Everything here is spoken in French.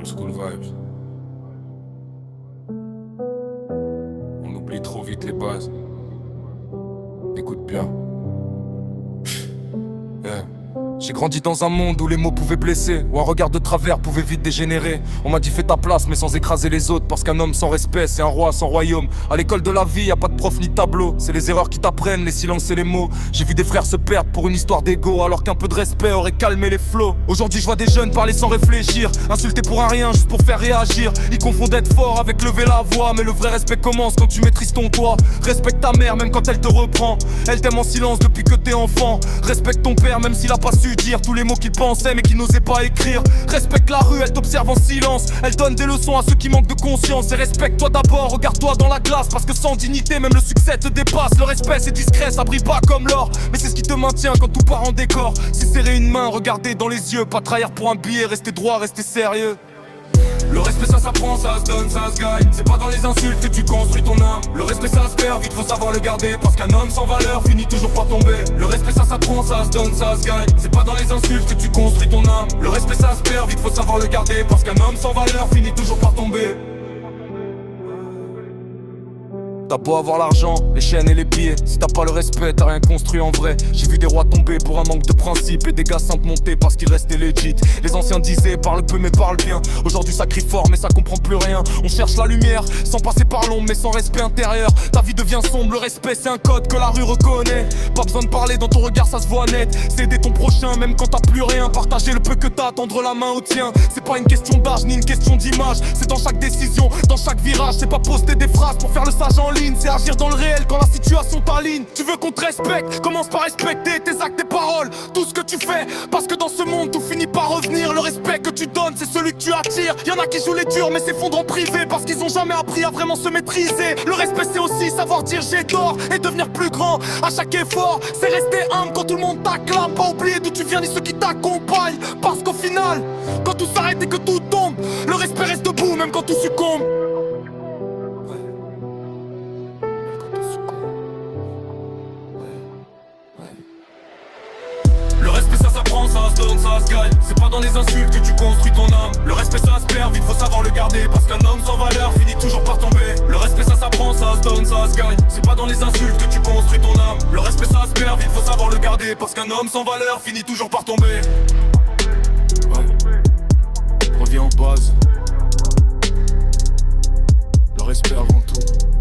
Old school vibes. On oublie trop vite les bases. Écoute bien. Yeah. J'ai grandi dans un monde où les mots pouvaient blesser, où un regard de travers pouvait vite dégénérer. On m'a dit fais ta place mais sans écraser les autres, parce qu'un homme sans respect c'est un roi sans royaume. À l'école de la vie y a pas de prof ni tableau, c'est les erreurs qui t'apprennent, les silences et les mots. J'ai vu des frères se perdre pour une histoire d'ego, alors qu'un peu de respect aurait calmé les flots. Aujourd'hui je vois des jeunes parler sans réfléchir, insulter pour un rien juste pour faire réagir. Ils confondent être fort avec lever la voix, mais le vrai respect commence quand tu maîtrises ton toit. Respecte ta mère même quand elle te reprend, elle t'aime en silence depuis que t'es enfant. Respecte ton père même s'il a pas su dire tous les mots qu'il pensait mais qu'il n'osait pas écrire. Respecte la rue, elle t'observe en silence, elle donne des leçons à ceux qui manquent de conscience. Et respecte-toi d'abord, regarde-toi dans la glace, parce que sans dignité même le succès te dépasse. Le respect c'est discret, ça brille pas comme l'or, mais c'est ce qui te maintient quand tout part en décor. Si serrer une main, regarder dans les yeux, pas trahir pour un billet, rester droit, rester sérieux. Le respect ça s'apprend, ça se donne, ça se gagne. C'est pas dans les insultes que tu construis ton âme. Le respect ça se perd, vite faut savoir le garder, parce qu'un homme sans valeur finit toujours par tomber. Le respect ça s'apprend, ça se donne, ça se gagne. C'est pas dans les insultes que tu construis ton âme. Le respect ça se perd, vite faut savoir le garder, parce qu'un homme sans valeur finit toujours par tomber. T'as beau avoir l'argent, les chaînes et les billets, si t'as pas le respect, t'as rien construit en vrai. J'ai vu des rois tomber pour un manque de principe, et des gars simples monter parce qu'ils restaient legit. Les anciens disaient parle peu mais parle bien. Aujourd'hui ça crie fort mais ça comprend plus rien. On cherche la lumière sans passer par l'ombre mais sans respect intérieur. Ta vie devient sombre, le respect c'est un code que la rue reconnaît. Pas besoin de parler, dans ton regard ça se voit net. C'est aider ton prochain même quand t'as plus rien. Partager le peu que t'as, tendre la main au tien. C'est pas une question d'âge ni une question d'image, c'est dans chaque décision, dans chaque virage. C'est pas poster des phrases pour faire le sage en ligne, c'est agir dans le réel quand la situation t'aligne. Tu veux qu'on te respecte, commence par respecter tes actes, tes paroles, tout ce que tu fais, parce que dans ce monde tout finit par revenir. Le respect que tu donnes c'est celui que tu attires. Y'en a qui jouent les durs mais s'effondrent en privé, parce qu'ils ont jamais appris à vraiment se maîtriser. Le respect c'est aussi savoir dire j'ai tort et devenir plus grand à chaque effort. C'est rester humble quand tout le monde t'acclame, pas oublier d'où tu viens ni ceux qui t'accompagnent, parce qu'au final quand tout s'arrête et que tout tombe, le respect reste debout même quand tout succombe. Le respect ça s'apprend, ça se donne, ça se gagne. C'est pas dans les insultes que tu construis ton âme. Le respect ça se perd, vite faut savoir le garder, parce qu'un homme sans valeur finit toujours par tomber. Le respect ça s'apprend, ça se donne, ça se gagne. C'est pas dans les insultes que tu construis ton âme. Le respect ça se perd, vite faut savoir le garder, parce qu'un homme sans valeur finit toujours par tomber. Ouais. Reviens aux bases. Le respect avant tout.